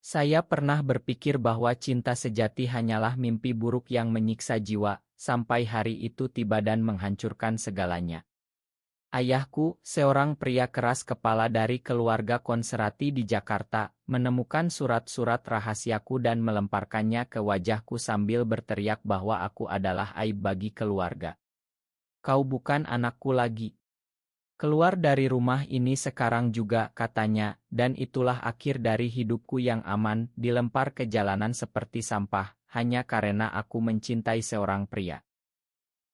Saya pernah berpikir bahwa cinta sejati hanyalah mimpi buruk yang menyiksa jiwa, sampai hari itu tiba dan menghancurkan segalanya. Ayahku, seorang pria keras kepala dari keluarga konserati di Jakarta, menemukan surat-surat rahasiaku dan melemparkannya ke wajahku sambil berteriak bahwa aku adalah aib bagi keluarga. Kau bukan anakku lagi. Keluar dari rumah ini sekarang juga, katanya, dan itulah akhir dari hidupku yang aman, dilempar ke jalanan seperti sampah, hanya karena aku mencintai seorang pria.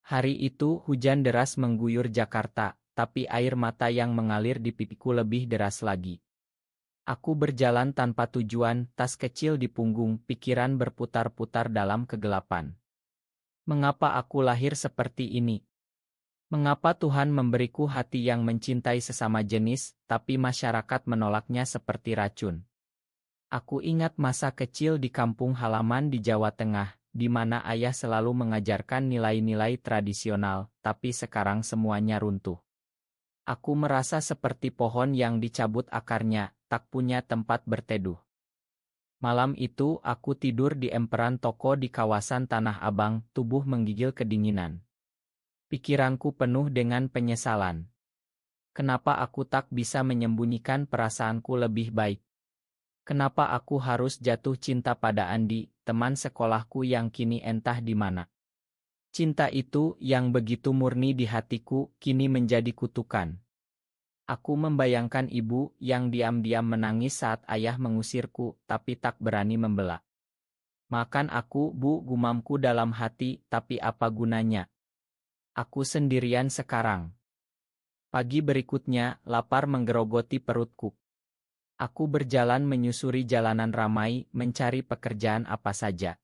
Hari itu hujan deras mengguyur Jakarta, tapi air mata yang mengalir di pipiku lebih deras lagi. Aku berjalan tanpa tujuan, tas kecil di punggung, pikiran berputar-putar dalam kegelapan. Mengapa aku lahir seperti ini? Mengapa Tuhan memberiku hati yang mencintai sesama jenis, tapi masyarakat menolaknya seperti racun? Aku ingat masa kecil di kampung halaman di Jawa Tengah, di mana ayah selalu mengajarkan nilai-nilai tradisional, tapi sekarang semuanya runtuh. Aku merasa seperti pohon yang dicabut akarnya, tak punya tempat berteduh. Malam itu aku tidur di emperan toko di kawasan Tanah Abang, tubuh menggigil kedinginan. Pikiranku penuh dengan penyesalan. Kenapa aku tak bisa menyembunyikan perasaanku lebih baik? Kenapa aku harus jatuh cinta pada Andi, teman sekolahku yang kini entah di mana? Cinta itu yang begitu murni di hatiku, kini menjadi kutukan. Aku membayangkan ibu yang diam-diam menangis saat ayah mengusirku, tapi tak berani membela. Makan aku, Bu, gumamku dalam hati, tapi apa gunanya? Aku sendirian sekarang. Pagi berikutnya, lapar menggerogoti perutku. Aku berjalan menyusuri jalanan ramai, mencari pekerjaan apa saja.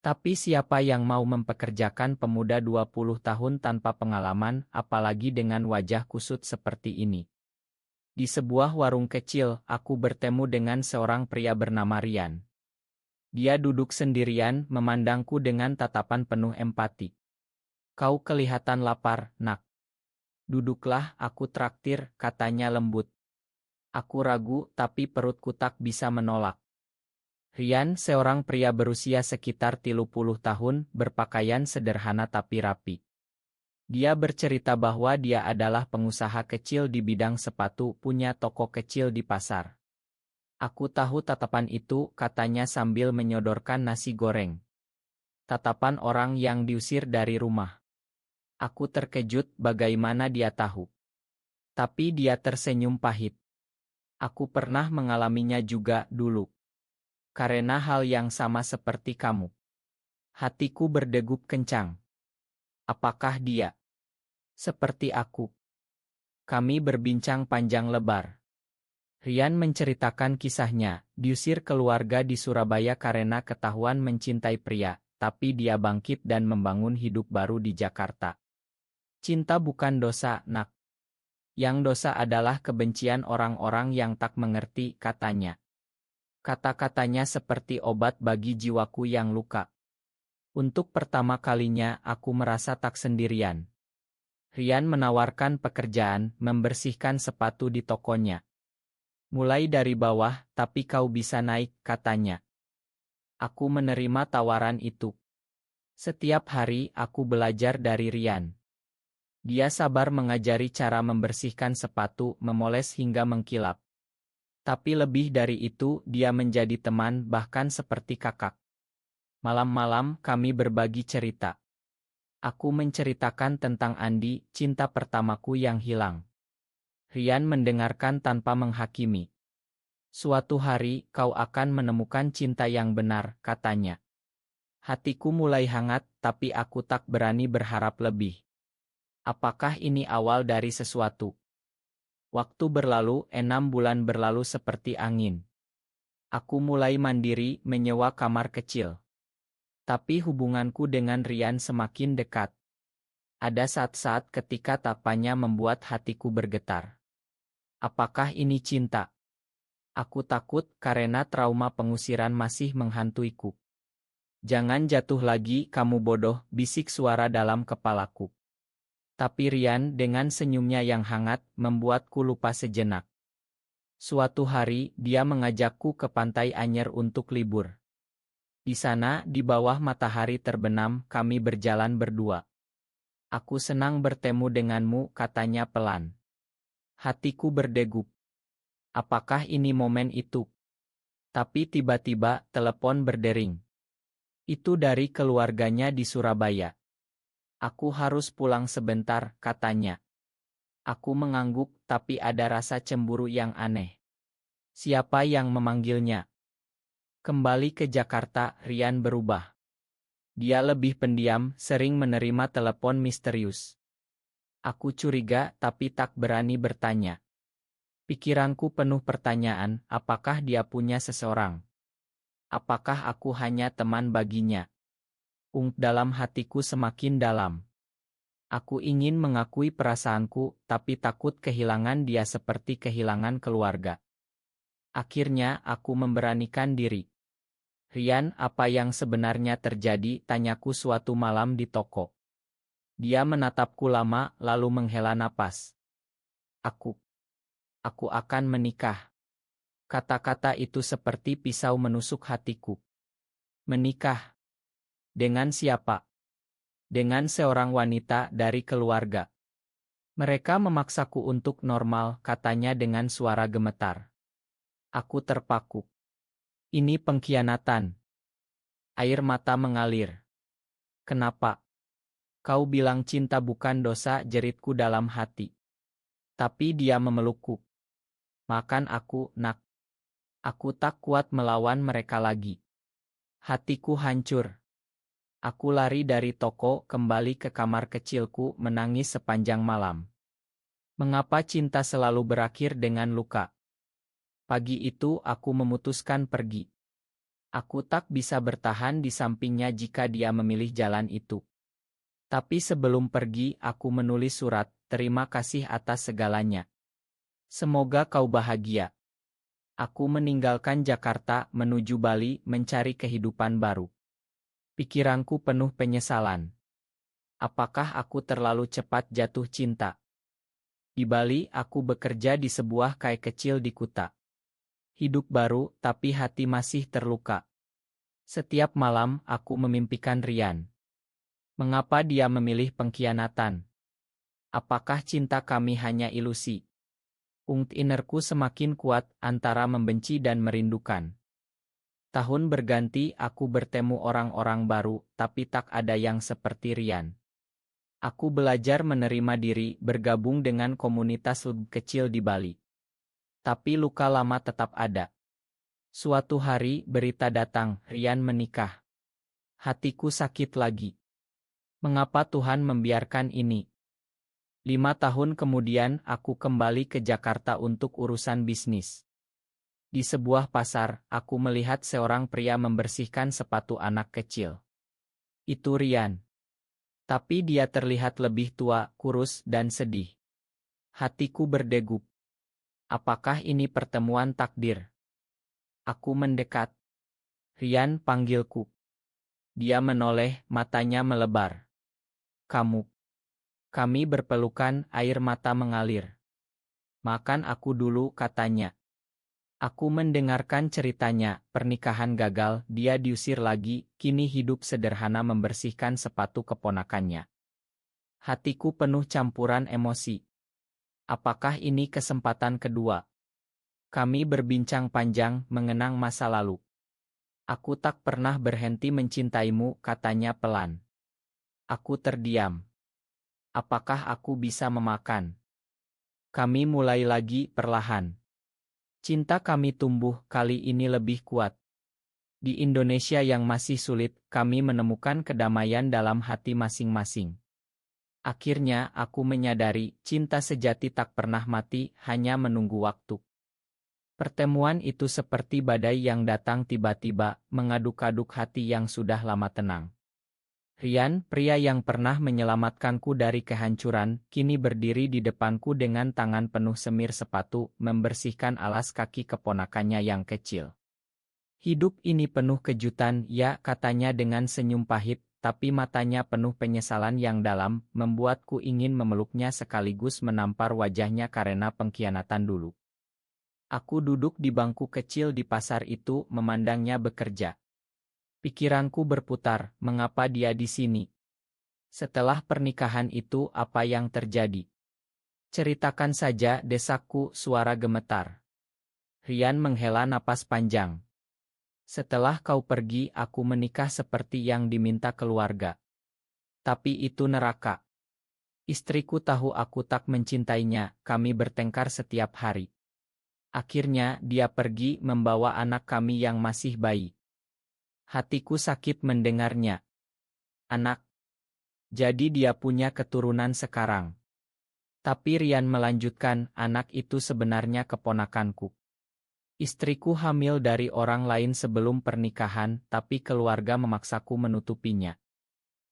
Tapi siapa yang mau mempekerjakan pemuda 20 tahun tanpa pengalaman, apalagi dengan wajah kusut seperti ini? Di sebuah warung kecil, aku bertemu dengan seorang pria bernama Rian. Dia duduk sendirian, memandangku dengan tatapan penuh empati. Kau kelihatan lapar, nak. Duduklah, aku traktir, katanya lembut. Aku ragu, tapi perutku tak bisa menolak. Rian, seorang pria berusia sekitar 30 tahun, berpakaian sederhana tapi rapi. Dia bercerita bahwa dia adalah pengusaha kecil di bidang sepatu, punya toko kecil di pasar. Aku tahu tatapan itu, katanya sambil menyodorkan nasi goreng. Tatapan orang yang diusir dari rumah. Aku terkejut bagaimana dia tahu. Tapi dia tersenyum pahit. Aku pernah mengalaminya juga dulu. Karena hal yang sama seperti kamu. Hatiku berdegup kencang. Apakah dia seperti aku? Kami berbincang panjang lebar. Rian menceritakan kisahnya, diusir keluarga di Surabaya karena ketahuan mencintai pria, tapi dia bangkit dan membangun hidup baru di Jakarta. Cinta bukan dosa, nak. Yang dosa adalah kebencian orang-orang yang tak mengerti, katanya. Kata-katanya seperti obat bagi jiwaku yang luka. Untuk pertama kalinya aku merasa tak sendirian. Rian menawarkan pekerjaan, membersihkan sepatu di tokonya. Mulai dari bawah, tapi kau bisa naik, katanya. Aku menerima tawaran itu. Setiap hari aku belajar dari Rian. Dia sabar mengajari cara membersihkan sepatu, memoles hingga mengkilap. Tapi lebih dari itu, dia menjadi teman, bahkan seperti kakak. Malam-malam kami berbagi cerita. Aku menceritakan tentang Andi, cinta pertamaku yang hilang. Rian mendengarkan tanpa menghakimi. Suatu hari kau akan menemukan cinta yang benar, katanya. Hatiku mulai hangat, tapi aku tak berani berharap lebih. Apakah ini awal dari sesuatu? Waktu berlalu, 6 bulan berlalu seperti angin. Aku mulai mandiri, menyewa kamar kecil. Tapi hubunganku dengan Rian semakin dekat. Ada saat-saat ketika tapanya membuat hatiku bergetar. Apakah ini cinta? Aku takut karena trauma pengusiran masih menghantuiku. Jangan jatuh lagi, kamu bodoh, bisik suara dalam kepalaku. Tapi Rian dengan senyumnya yang hangat membuatku lupa sejenak. Suatu hari, dia mengajakku ke Pantai Anyer untuk libur. Di sana, di bawah matahari terbenam, kami berjalan berdua. Aku senang bertemu denganmu, katanya pelan. Hatiku berdegup. Apakah ini momen itu? Tapi tiba-tiba, telepon berdering. Itu dari keluarganya di Surabaya. Aku harus pulang sebentar, katanya. Aku mengangguk, tapi ada rasa cemburu yang aneh. Siapa yang memanggilnya? Kembali ke Jakarta, Rian berubah. Dia lebih pendiam, sering menerima telepon misterius. Aku curiga, tapi tak berani bertanya. Pikiranku penuh pertanyaan, apakah dia punya seseorang? Apakah aku hanya teman baginya? Dalam hatiku semakin dalam. Aku ingin mengakui perasaanku, tapi takut kehilangan dia seperti kehilangan keluarga. Akhirnya, aku memberanikan diri. Rian, apa yang sebenarnya terjadi? Tanyaku suatu malam di toko. Dia menatapku lama, lalu menghela napas. Aku akan menikah. Kata-kata itu seperti pisau menusuk hatiku. Menikah? Dengan siapa? Dengan seorang wanita dari keluarga. Mereka memaksaku untuk normal, katanya dengan suara gemetar. Aku terpaku. Ini pengkhianatan. Air mata mengalir. Kenapa? Kau bilang cinta bukan dosa, jeritku dalam hati. Tapi dia memelukku. Makan aku, nak. Aku tak kuat melawan mereka lagi. Hatiku hancur. Aku lari dari toko, kembali ke kamar kecilku, menangis sepanjang malam. Mengapa cinta selalu berakhir dengan luka? Pagi itu aku memutuskan pergi. Aku tak bisa bertahan di sampingnya jika dia memilih jalan itu. Tapi sebelum pergi, aku menulis surat, terima kasih atas segalanya. Semoga kau bahagia. Aku meninggalkan Jakarta, menuju Bali, mencari kehidupan baru. Pikiranku penuh penyesalan. Apakah aku terlalu cepat jatuh cinta? Di Bali, aku bekerja di sebuah kai kecil di Kuta. Hidup baru, tapi hati masih terluka. Setiap malam, aku memimpikan Rian. Mengapa dia memilih pengkhianatan? Apakah cinta kami hanya ilusi? Innerku semakin kuat, antara membenci dan merindukan. Tahun berganti, aku bertemu orang-orang baru, tapi tak ada yang seperti Rian. Aku belajar menerima diri, bergabung dengan komunitas lebih kecil di Bali. Tapi luka lama tetap ada. Suatu hari, berita datang, Rian menikah. Hatiku sakit lagi. Mengapa Tuhan membiarkan ini? 5 tahun kemudian, aku kembali ke Jakarta untuk urusan bisnis. Di sebuah pasar, aku melihat seorang pria membersihkan sepatu anak kecil. Itu Rian. Tapi dia terlihat lebih tua, kurus, dan sedih. Hatiku berdegup. Apakah ini pertemuan takdir? Aku mendekat. Rian, panggilku. Dia menoleh, matanya melebar. Kamu. Kami berpelukan, air mata mengalir. Makan aku dulu, katanya. Aku mendengarkan ceritanya, pernikahan gagal, dia diusir lagi, kini hidup sederhana membersihkan sepatu keponakannya. Hatiku penuh campuran emosi. Apakah ini kesempatan kedua? Kami berbincang panjang, mengenang masa lalu. Aku tak pernah berhenti mencintaimu, katanya pelan. Aku terdiam. Apakah aku bisa memakan? Kami mulai lagi, perlahan. Cinta kami tumbuh, kali ini lebih kuat. Di Indonesia yang masih sulit, kami menemukan kedamaian dalam hati masing-masing. Akhirnya, aku menyadari, cinta sejati tak pernah mati, hanya menunggu waktu. Pertemuan itu seperti badai yang datang tiba-tiba, mengaduk-aduk hati yang sudah lama tenang. Rian, pria yang pernah menyelamatkanku dari kehancuran, kini berdiri di depanku dengan tangan penuh semir sepatu, membersihkan alas kaki keponakannya yang kecil. Hidup ini penuh kejutan, ya, katanya dengan senyum pahit, tapi matanya penuh penyesalan yang dalam, membuatku ingin memeluknya sekaligus menampar wajahnya karena pengkhianatan dulu. Aku duduk di bangku kecil di pasar itu memandangnya bekerja. Pikiranku berputar, mengapa dia di sini? Setelah pernikahan itu apa yang terjadi? Ceritakan saja, desakku, suara gemetar. Rian menghela napas panjang. Setelah kau pergi aku menikah seperti yang diminta keluarga. Tapi itu neraka. Istriku tahu aku tak mencintainya, kami bertengkar setiap hari. Akhirnya dia pergi membawa anak kami yang masih bayi. Hatiku sakit mendengarnya. Anak. Jadi dia punya keturunan sekarang. Tapi Rian melanjutkan, anak itu sebenarnya keponakanku. Istriku hamil dari orang lain sebelum pernikahan, tapi keluarga memaksaku menutupinya.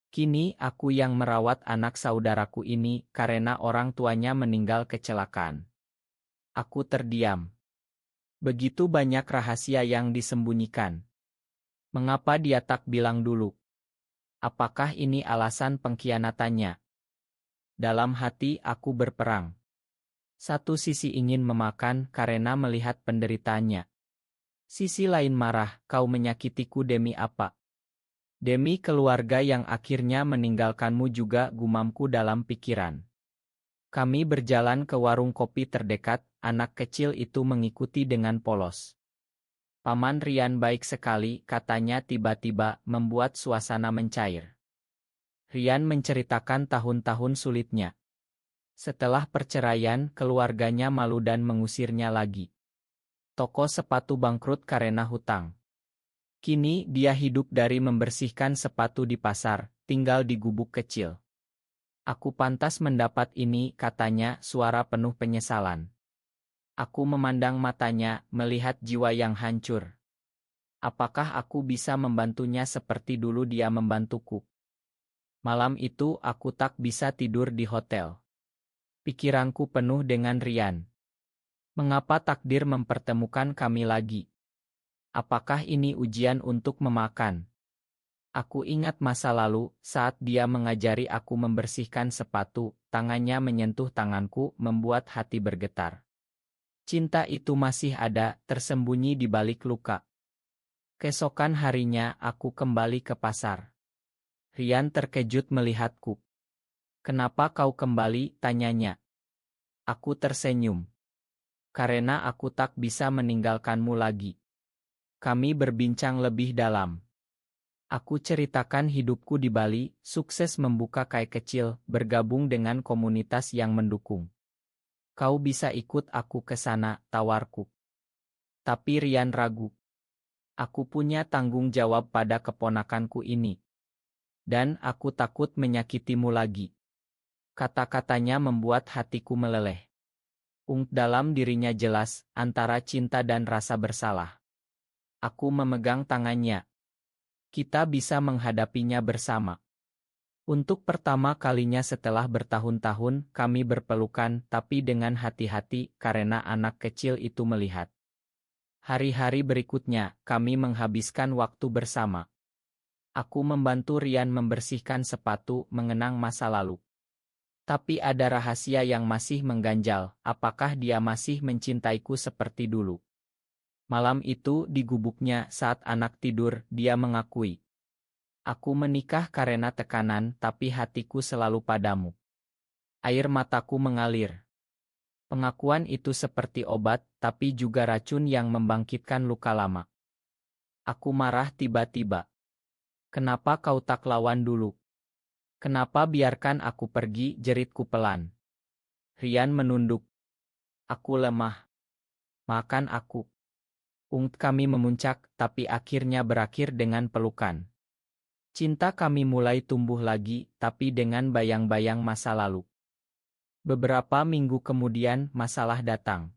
Kini aku yang merawat anak saudaraku ini karena orang tuanya meninggal kecelakaan. Aku terdiam. Begitu banyak rahasia yang disembunyikan. Mengapa dia tak bilang dulu? Apakah ini alasan pengkhianatannya? Dalam hati aku berperang. Satu sisi ingin memakan karena melihat penderitaannya. Sisi lain marah, kau menyakitiku demi apa? Demi keluarga yang akhirnya meninggalkanmu juga, gumamku dalam pikiran. Kami berjalan ke warung kopi terdekat, anak kecil itu mengikuti dengan polos. Paman Rian baik sekali, katanya tiba-tiba, membuat suasana mencair. Rian menceritakan tahun-tahun sulitnya. Setelah perceraian, keluarganya malu dan mengusirnya lagi. Toko sepatu bangkrut karena hutang. Kini dia hidup dari membersihkan sepatu di pasar, tinggal di gubuk kecil. Aku pantas mendapat ini, katanya, suara penuh penyesalan. Aku memandang matanya, melihat jiwa yang hancur. Apakah aku bisa membantunya seperti dulu dia membantuku? Malam itu aku tak bisa tidur di hotel. Pikiranku penuh dengan Rian. Mengapa takdir mempertemukan kami lagi? Apakah ini ujian untuk memakan? Aku ingat masa lalu, saat dia mengajari aku membersihkan sepatu, tangannya menyentuh tanganku, membuat hati bergetar. Cinta itu masih ada, tersembunyi di balik luka. Keesokan harinya, aku kembali ke pasar. Rian terkejut melihatku. Kenapa kau kembali, tanyanya. Aku tersenyum. Karena aku tak bisa meninggalkanmu lagi. Kami berbincang lebih dalam. Aku ceritakan hidupku di Bali, sukses membuka kai kecil, bergabung dengan komunitas yang mendukung. Kau bisa ikut aku ke sana, tawarku. Tapi Rian ragu. Aku punya tanggung jawab pada keponakanku ini. Dan aku takut menyakitimu lagi. Kata-katanya membuat hatiku meleleh. Dalam dirinya jelas, antara cinta dan rasa bersalah. Aku memegang tangannya. Kita bisa menghadapinya bersama. Untuk pertama kalinya setelah bertahun-tahun, kami berpelukan, tapi dengan hati-hati, karena anak kecil itu melihat. Hari-hari berikutnya, kami menghabiskan waktu bersama. Aku membantu Rian membersihkan sepatu, mengenang masa lalu. Tapi ada rahasia yang masih mengganjal, apakah dia masih mencintaiku seperti dulu? Malam itu di gubuknya saat anak tidur, dia mengakui. Aku menikah karena tekanan, tapi hatiku selalu padamu. Air mataku mengalir. Pengakuan itu seperti obat, tapi juga racun yang membangkitkan luka lama. Aku marah tiba-tiba. Kenapa kau tak lawan dulu? Kenapa biarkan aku pergi, jeritku pelan. Rian menunduk. Aku lemah. Makan aku. Kami memuncak, tapi akhirnya berakhir dengan pelukan. Cinta kami mulai tumbuh lagi, tapi dengan bayang-bayang masa lalu. Beberapa minggu kemudian, masalah datang.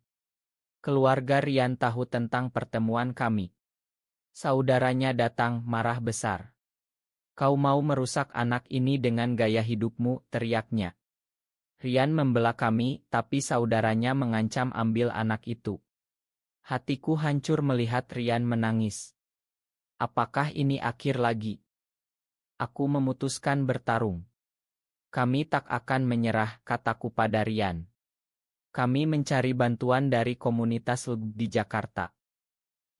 Keluarga Rian tahu tentang pertemuan kami. Saudaranya datang, marah besar. Kau mau merusak anak ini dengan gaya hidupmu, teriaknya. Rian membela kami, tapi saudaranya mengancam ambil anak itu. Hatiku hancur melihat Rian menangis. Apakah ini akhir lagi? Aku memutuskan bertarung. Kami tak akan menyerah, kataku pada Rian. Kami mencari bantuan dari komunitas LGB di Jakarta.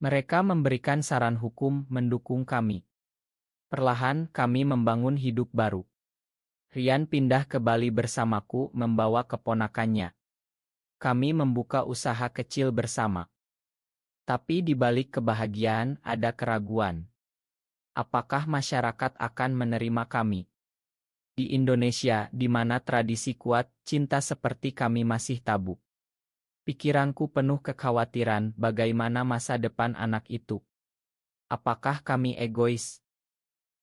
Mereka memberikan saran hukum mendukung kami. Perlahan kami membangun hidup baru. Rian pindah ke Bali bersamaku membawa keponakannya. Kami membuka usaha kecil bersama. Tapi di balik kebahagiaan ada keraguan. Apakah masyarakat akan menerima kami? Di Indonesia, di mana tradisi kuat, cinta seperti kami masih tabu. Pikiranku penuh kekhawatiran bagaimana masa depan anak itu. Apakah kami egois?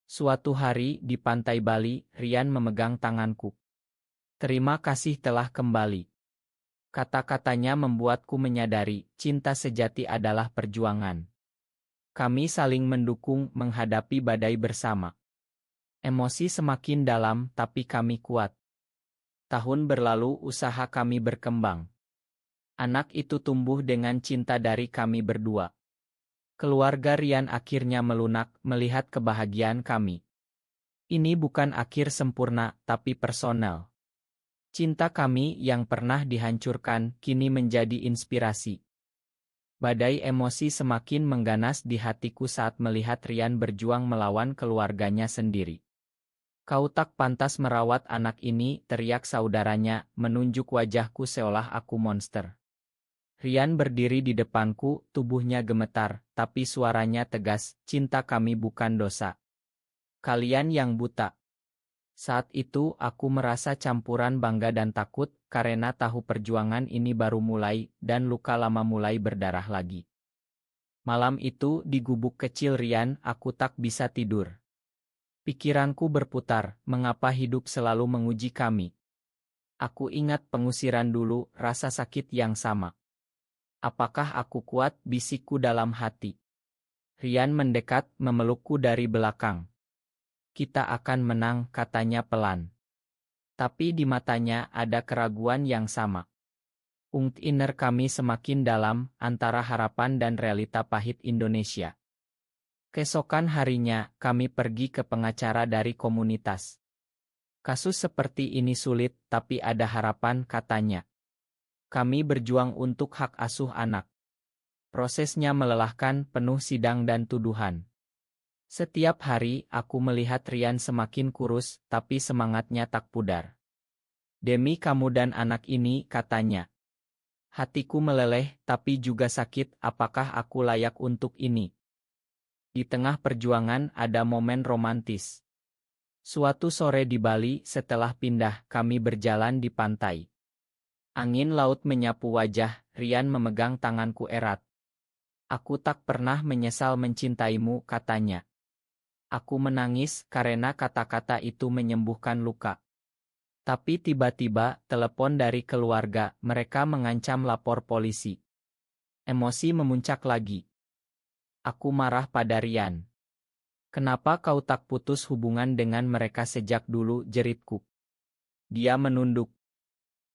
Suatu hari di pantai Bali, Rian memegang tanganku. Terima kasih telah kembali. Kata-katanya membuatku menyadari, cinta sejati adalah perjuangan. Kami saling mendukung menghadapi badai bersama. Emosi semakin dalam, tapi kami kuat. Tahun berlalu, usaha kami berkembang. Anak itu tumbuh dengan cinta dari kami berdua. Keluarga Rian akhirnya melunak melihat kebahagiaan kami. Ini bukan akhir sempurna, tapi personal. Cinta kami yang pernah dihancurkan kini menjadi inspirasi. Badai emosi semakin mengganas di hatiku saat melihat Rian berjuang melawan keluarganya sendiri. Kau tak pantas merawat anak ini, teriak saudaranya, menunjuk wajahku seolah aku monster. Rian berdiri di depanku, tubuhnya gemetar, tapi suaranya tegas, cinta kami bukan dosa. Kalian yang buta. Saat itu aku merasa campuran bangga dan takut, karena tahu perjuangan ini baru mulai, dan luka lama mulai berdarah lagi. Malam itu di gubuk kecil Rian, aku tak bisa tidur. Pikiranku berputar, mengapa hidup selalu menguji kami? Aku ingat pengusiran dulu, rasa sakit yang sama. Apakah aku kuat, bisikku dalam hati. Rian mendekat, memelukku dari belakang. Kita akan menang, katanya pelan. Tapi di matanya ada keraguan yang sama. Inner kami semakin dalam, antara harapan dan realita pahit Indonesia. Keesokan harinya, kami pergi ke pengacara dari komunitas. Kasus seperti ini sulit, tapi ada harapan, katanya. Kami berjuang untuk hak asuh anak. Prosesnya melelahkan, penuh sidang dan tuduhan. Setiap hari, aku melihat Rian semakin kurus, tapi semangatnya tak pudar. Demi kamu dan anak ini, katanya. Hatiku meleleh, tapi juga sakit, apakah aku layak untuk ini? Di tengah perjuangan ada momen romantis. Suatu sore di Bali, setelah pindah, kami berjalan di pantai. Angin laut menyapu wajah, Rian memegang tanganku erat. Aku tak pernah menyesal mencintaimu, katanya. Aku menangis karena kata-kata itu menyembuhkan luka. Tapi tiba-tiba, telepon dari keluarga, mereka mengancam lapor polisi. Emosi memuncak lagi. Aku marah pada Rian. Kenapa kau tak putus hubungan dengan mereka sejak dulu, jeritku. Dia menunduk.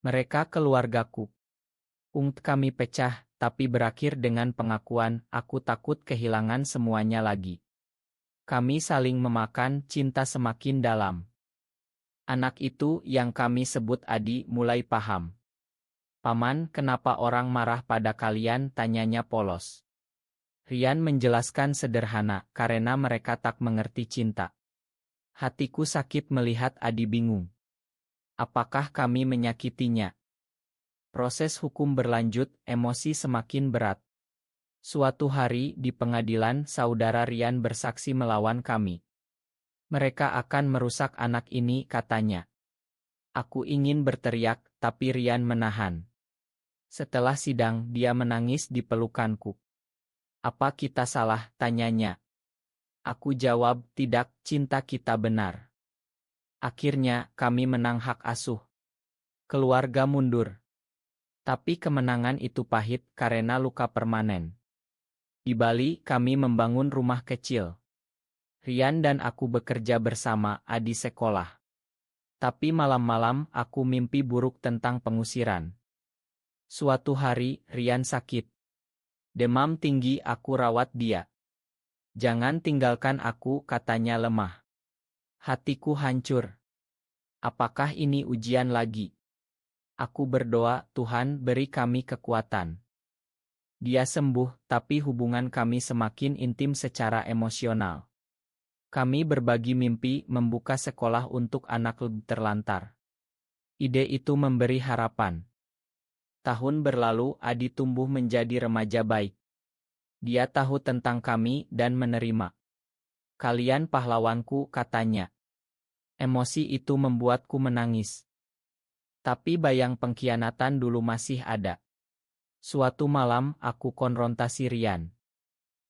Mereka keluargaku. Kami pecah, tapi berakhir dengan pengakuan, aku takut kehilangan semuanya lagi. Kami saling memakan, cinta semakin dalam. Anak itu yang kami sebut Adi mulai paham. Paman, kenapa orang marah pada kalian, tanyanya polos. Rian menjelaskan sederhana, karena mereka tak mengerti cinta. Hatiku sakit melihat Adi bingung. Apakah kami menyakitinya? Proses hukum berlanjut, emosi semakin berat. Suatu hari di pengadilan, saudara Rian bersaksi melawan kami. Mereka akan merusak anak ini, katanya. Aku ingin berteriak, tapi Rian menahan. Setelah sidang, dia menangis di pelukanku. Apa kita salah, tanyanya. Aku jawab, tidak, cinta kita benar. Akhirnya, kami menang hak asuh. Keluarga mundur. Tapi kemenangan itu pahit karena luka permanen. Di Bali, kami membangun rumah kecil. Rian dan aku bekerja bersama, Adi sekolah. Tapi malam-malam, aku mimpi buruk tentang pengusiran. Suatu hari, Rian sakit. Demam tinggi, aku rawat dia. Jangan tinggalkan aku, katanya lemah. Hatiku hancur. Apakah ini ujian lagi? Aku berdoa, Tuhan beri kami kekuatan. Dia sembuh, tapi hubungan kami semakin intim secara emosional. Kami berbagi mimpi membuka sekolah untuk anak lebih terlantar. Ide itu memberi harapan. Tahun berlalu, Adi tumbuh menjadi remaja baik. Dia tahu tentang kami dan menerima. Kalian pahlawanku, katanya. Emosi itu membuatku menangis. Tapi bayang pengkhianatan dulu masih ada. Suatu malam, aku konfrontasi Rian.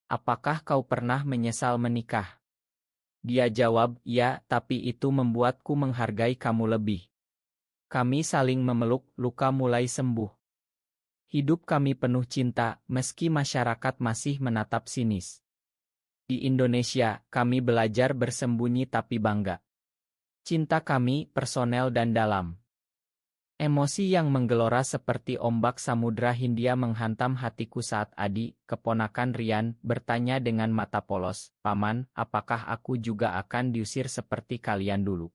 Apakah kau pernah menyesal menikah? Dia jawab, ya, tapi itu membuatku menghargai kamu lebih. Kami saling memeluk, luka mulai sembuh. Hidup kami penuh cinta, meski masyarakat masih menatap sinis. Di Indonesia, kami belajar bersembunyi tapi bangga. Cinta kami, personel dan dalam. Emosi yang menggelora seperti ombak Samudra Hindia menghantam hatiku saat Adi, keponakan Rian, bertanya dengan mata polos, "Paman, apakah aku juga akan diusir seperti kalian dulu?"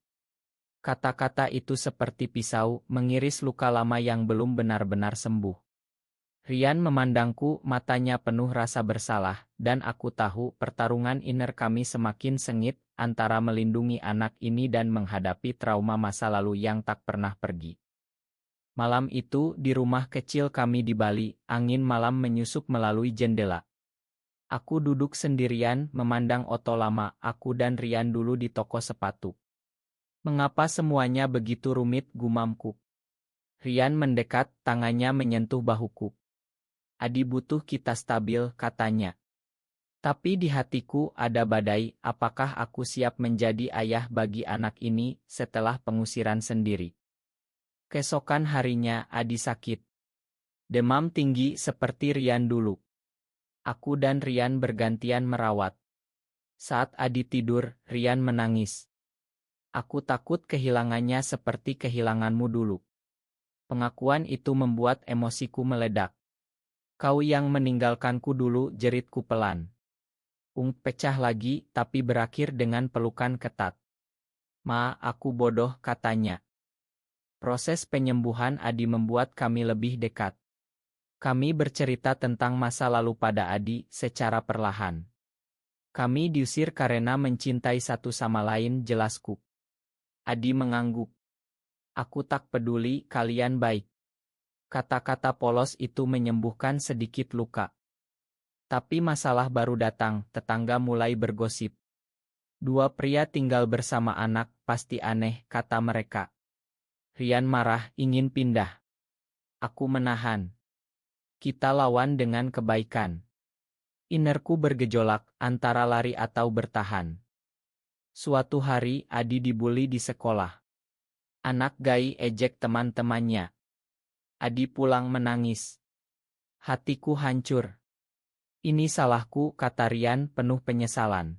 Kata-kata itu seperti pisau, mengiris luka lama yang belum benar-benar sembuh. Rian memandangku, matanya penuh rasa bersalah, dan aku tahu pertarungan inner kami semakin sengit, antara melindungi anak ini dan menghadapi trauma masa lalu yang tak pernah pergi. Malam itu, di rumah kecil kami di Bali, angin malam menyusup melalui jendela. Aku duduk sendirian, memandang oto lama aku dan Rian dulu di toko sepatu. Mengapa semuanya begitu rumit, gumamku. Rian mendekat, tangannya menyentuh bahuku. Adi butuh kita stabil, katanya. Tapi di hatiku ada badai, apakah aku siap menjadi ayah bagi anak ini setelah pengusiran sendiri? Keesokan harinya Adi sakit. Demam tinggi seperti Rian dulu. Aku dan Rian bergantian merawat. Saat Adi tidur, Rian menangis. Aku takut kehilangannya seperti kehilanganmu dulu. Pengakuan itu membuat emosiku meledak. Kau yang meninggalkanku dulu, jeritku pelan. Pecah lagi, tapi berakhir dengan pelukan ketat. Ma, aku bodoh, katanya. Proses penyembuhan Adi membuat kami lebih dekat. Kami bercerita tentang masa lalu pada Adi secara perlahan. Kami diusir karena mencintai satu sama lain, jelasku. Adi mengangguk. Aku tak peduli, kalian baik. Kata-kata polos itu menyembuhkan sedikit luka. Tapi masalah baru datang, tetangga mulai bergosip. Dua pria tinggal bersama anak, pasti aneh, kata mereka. Rian marah, ingin pindah. Aku menahan. Kita lawan dengan kebaikan. Innerku bergejolak, antara lari atau bertahan. Suatu hari, Adi dibully di sekolah. Anak gai ejek teman-temannya. Adi pulang menangis. Hatiku hancur. Ini salahku, kata Rian penuh penyesalan.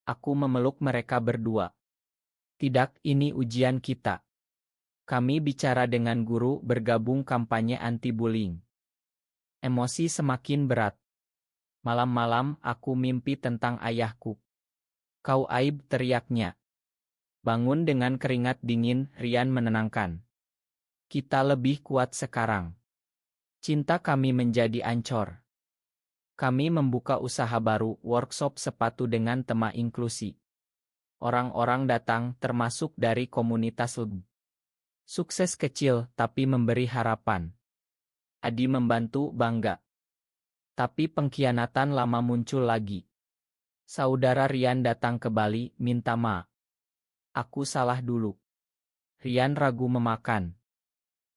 Aku memeluk mereka berdua. Tidak, ini ujian kita. Kami bicara dengan guru, bergabung kampanye anti-bullying. Emosi semakin berat. Malam-malam aku mimpi tentang ayahku. Kau aib, teriaknya. Bangun dengan keringat dingin, Rian menenangkan. Kita lebih kuat sekarang. Cinta kami menjadi ancur. Kami membuka usaha baru, workshop sepatu dengan tema inklusi. Orang-orang datang, termasuk dari komunitas LB. Sukses kecil, tapi memberi harapan. Adi membantu, bangga. Tapi pengkhianatan lama muncul lagi. Saudara Rian datang ke Bali, minta maaf. Aku salah dulu. Rian ragu memakan.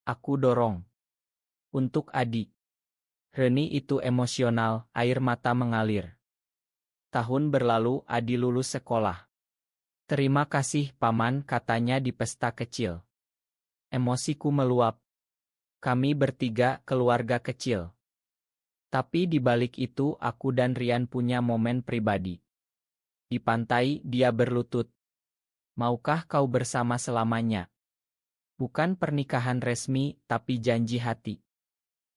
Aku dorong. Untuk Adi. Reni itu emosional, air mata mengalir. Tahun berlalu, Adi lulus sekolah. Terima kasih, Paman, katanya di pesta kecil. Emosiku meluap. Kami bertiga, keluarga kecil. Tapi di balik itu, aku dan Rian punya momen pribadi. Di pantai, dia berlutut. Maukah kau bersama selamanya? Bukan pernikahan resmi, tapi janji hati.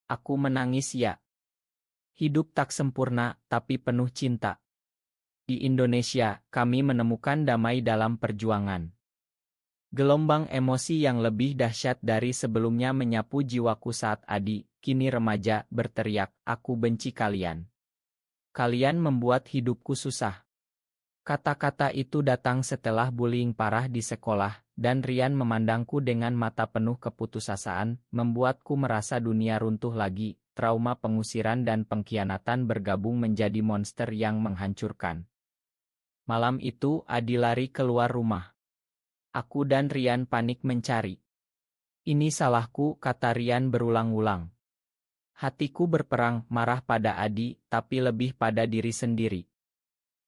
Aku menangis ya. Hidup tak sempurna, tapi penuh cinta. Di Indonesia, kami menemukan damai dalam perjuangan. Gelombang emosi yang lebih dahsyat dari sebelumnya menyapu jiwaku saat Adi, kini remaja, berteriak, "Aku benci kalian. Kalian membuat hidupku susah." Kata-kata itu datang setelah bullying parah di sekolah, dan Rian memandangku dengan mata penuh keputusasaan, membuatku merasa dunia runtuh lagi, trauma pengusiran dan pengkhianatan bergabung menjadi monster yang menghancurkan. Malam itu, Adi lari keluar rumah. Aku dan Rian panik mencari. "Ini salahku," kata Rian berulang-ulang. Hatiku berperang, marah pada Adi, tapi lebih pada diri sendiri.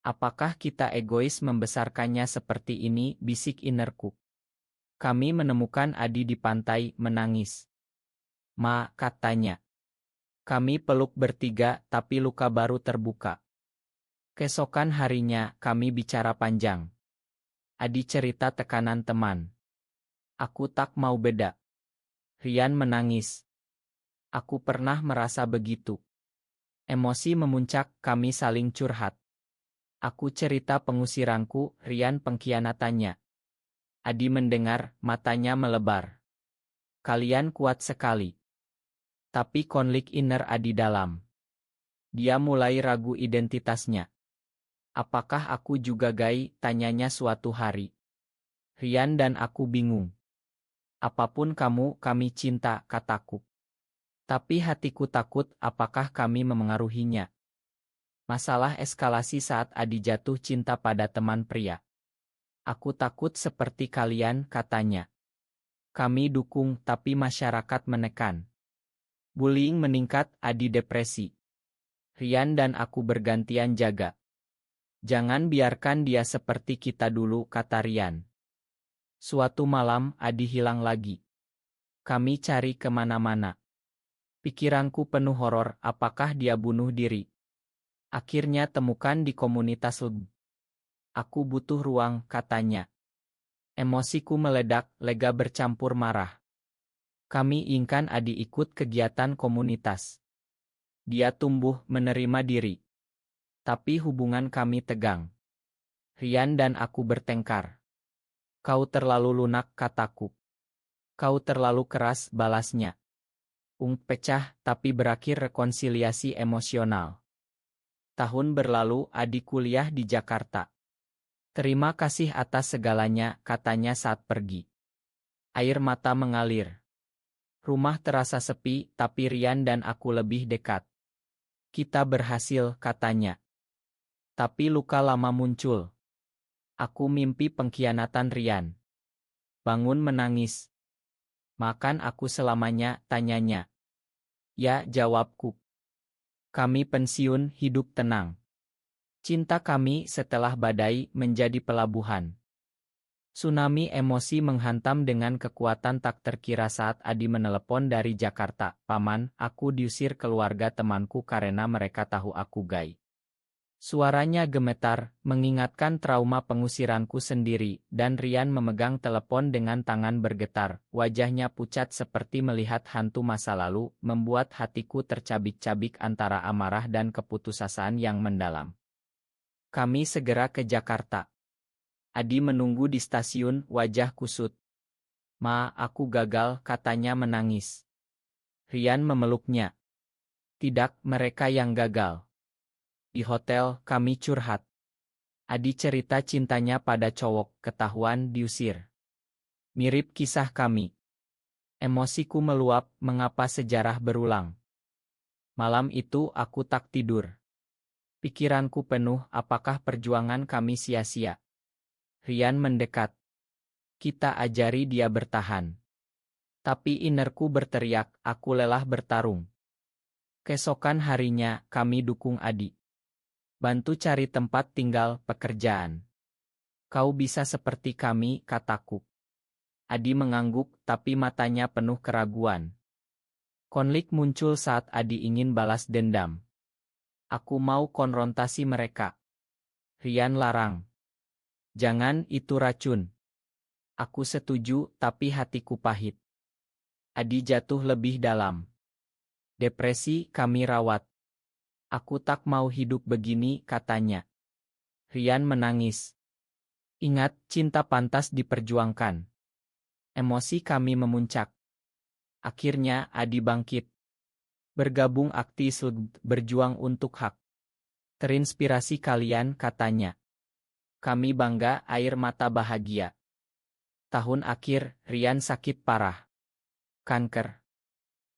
"Apakah kita egois membesarkannya seperti ini?" bisik innerku. Kami menemukan Adi di pantai, menangis. "Ma," katanya. Kami peluk bertiga, tapi luka baru terbuka. Keesokan harinya, kami bicara panjang. Adi cerita tekanan teman. "Aku tak mau beda." Rian menangis. "Aku pernah merasa begitu." Emosi memuncak, kami saling curhat. Aku cerita pengusiranku, Rian pengkhianatannya. Adi mendengar, matanya melebar. "Kalian kuat sekali." Tapi konflik inner Adi dalam. Dia mulai ragu identitasnya. "Apakah aku juga gay?" tanyanya suatu hari. Rian dan aku bingung. "Apapun kamu, kami cinta," kataku. Tapi hatiku takut, apakah kami memengaruhinya. Masalah eskalasi saat Adi jatuh cinta pada teman pria. "Aku takut seperti kalian," katanya. Kami dukung, tapi masyarakat menekan. Bullying meningkat, Adi depresi. Rian dan aku bergantian jaga. "Jangan biarkan dia seperti kita dulu," kata Rian. Suatu malam, Adi hilang lagi. Kami cari kemana-mana. Pikiranku penuh horor, apakah dia bunuh diri? Akhirnya temukan di komunitas LB. "Aku butuh ruang," katanya. Emosiku meledak, lega bercampur marah. Kami ingin Adi ikut kegiatan komunitas. Dia tumbuh, menerima diri. Tapi hubungan kami tegang. Rian dan aku bertengkar. "Kau terlalu lunak," kataku. "Kau terlalu keras," balasnya. Pecah, tapi berakhir rekonsiliasi emosional. Tahun berlalu, Adi kuliah di Jakarta. "Terima kasih atas segalanya," katanya saat pergi. Air mata mengalir. Rumah terasa sepi, tapi Rian dan aku lebih dekat. "Kita berhasil," katanya. Tapi luka lama muncul. Aku mimpi pengkhianatan Rian. Bangun menangis. "Makan aku selamanya?" tanyanya. "Ya," jawabku. Kami pensiun, hidup tenang. Cinta kami setelah badai menjadi pelabuhan. Tsunami emosi menghantam dengan kekuatan tak terkira saat Adi menelepon dari Jakarta. "Paman, aku diusir keluarga temanku karena mereka tahu aku gay." Suaranya gemetar, mengingatkan trauma pengusiranku sendiri, dan Rian memegang telepon dengan tangan bergetar. Wajahnya pucat seperti melihat hantu masa lalu, membuat hatiku tercabik-cabik antara amarah dan keputusasaan yang mendalam. Kami segera ke Jakarta. Adi menunggu di stasiun, wajah kusut. "Ma, aku gagal," katanya menangis. Rian memeluknya. "Tidak, mereka yang gagal." Di hotel, kami curhat. Adi cerita cintanya pada cowok, ketahuan diusir. Mirip kisah kami. Emosiku meluap, mengapa sejarah berulang. Malam itu aku tak tidur. Pikiranku penuh, apakah perjuangan kami sia-sia? Rian mendekat. Kita ajari dia bertahan. Tapi innerku berteriak, aku lelah bertarung. Keesokan harinya, kami dukung Adi. Bantu cari tempat tinggal, pekerjaan. "Kau bisa seperti kami," kataku. Adi mengangguk, tapi matanya penuh keraguan. Konflik muncul saat Adi ingin balas dendam. "Aku mau konfrontasi mereka." Rian larang. "Jangan, itu racun." Aku setuju, tapi hatiku pahit. Adi jatuh lebih dalam. Depresi kami rawat. "Aku tak mau hidup begini," katanya. Rian menangis. "Ingat, cinta pantas diperjuangkan." Emosi kami memuncak. Akhirnya Adi bangkit. Bergabung aktif berjuang untuk hak. Terinspirasi kalian, katanya. Kami bangga, air mata bahagia. Tahun akhir, Rian sakit parah. Kanker.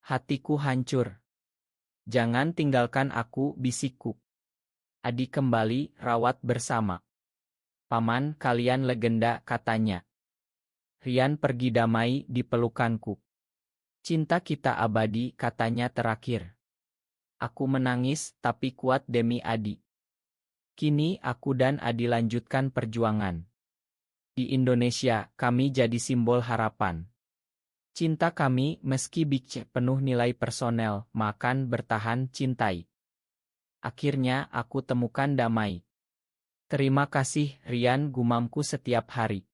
Hatiku hancur. Jangan tinggalkan aku, bisikku. Adi kembali, rawat bersama. Paman, kalian legenda, katanya. Rian pergi damai di pelukanku. Cinta kita abadi, katanya terakhir. Aku menangis, tapi kuat demi Adi. Kini aku dan Adi lanjutkan perjuangan. Di Indonesia, kami jadi simbol harapan. Cinta kami, meski penuh nilai personel, makan bertahan cintai. Akhirnya aku temukan damai. Terima kasih, Rian, gumamku setiap hari.